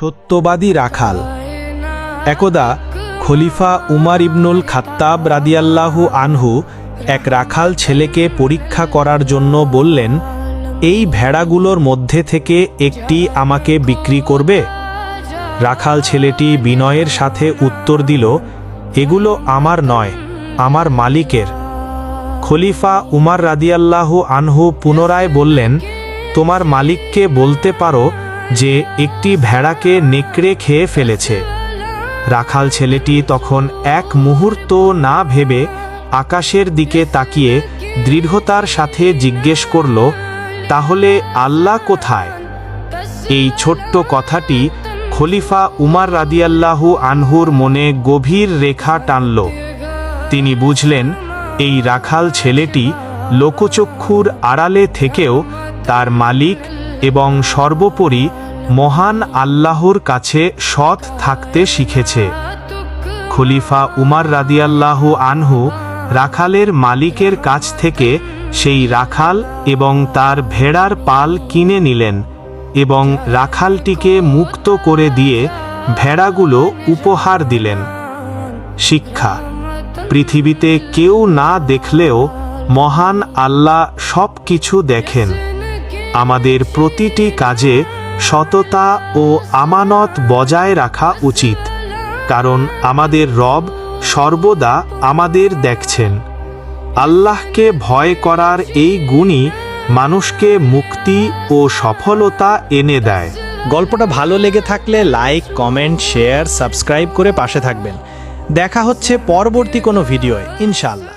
সত্যবাদী রাখাল। একদা খলিফা উমার ইবনুল খাত্তাব রাদিয়াল্লাহু আনহু এক রাখাল ছেলেকে পরীক্ষা করার জন্য বললেন, এই ভেড়াগুলোর মধ্যে থেকে একটি আমাকে বিক্রি করবে? রাখাল ছেলেটি বিনয়ের সাথে উত্তর দিল, এগুলো আমার নয়, আমার মালিকের। খলিফা উমার রাদিয়াল্লাহু আনহু পুনরায় বললেন, তোমার মালিককে বলতে পারো যে একটি ভেড়াকে নেকড়ে খেয়ে ফেলেছে। রাখাল ছেলেটি তখন এক মুহূর্ত না ভেবে আকাশের দিকে তাকিয়ে দৃঢ়তার সাথে জিজ্ঞেস করল, তাহলে আল্লাহ কোথায়? এই ছোট্ট কথাটি খলিফা উমার রাদিয়াল্লাহু আনহুর মনে গভীর রেখা টানল। তিনি বুঝলেন, এই রাখাল ছেলেটি লোকচক্ষুর আড়ালে থেকেও তার মালিক এবং সর্বোপরি মহান আল্লাহর কাছে সৎ থাকতে শিখেছে। খলিফা উমার রাদিয়াল্লাহু আনহু রাখালের মালিকের কাছ থেকে সেই রাখাল এবং তার ভেড়ার পাল কিনে নিলেন এবং রাখালটিকে মুক্ত করে দিয়ে ভেড়াগুলো উপহার দিলেন। শিক্ষা: পৃথিবীতে কেউ না দেখলেও মহান আল্লাহ সব কিছু দেখেন। আমাদের প্রতিটি কাজে সততা ও আমানত বজায় রাখা উচিত, কারণ আমাদের রব সর্বদা আমাদের দেখছেন। আল্লাহকে ভয় করার এই গুণই মানুষকে মুক্তি ও সফলতা এনে দেয়। গল্পটা ভালো লেগে থাকলে লাইক, কমেন্ট, শেয়ার, সাবস্ক্রাইব করে পাশে থাকবেন। দেখা হচ্ছে পরবর্তী কোনো ভিডিওয় ইনশাআল্লাহ।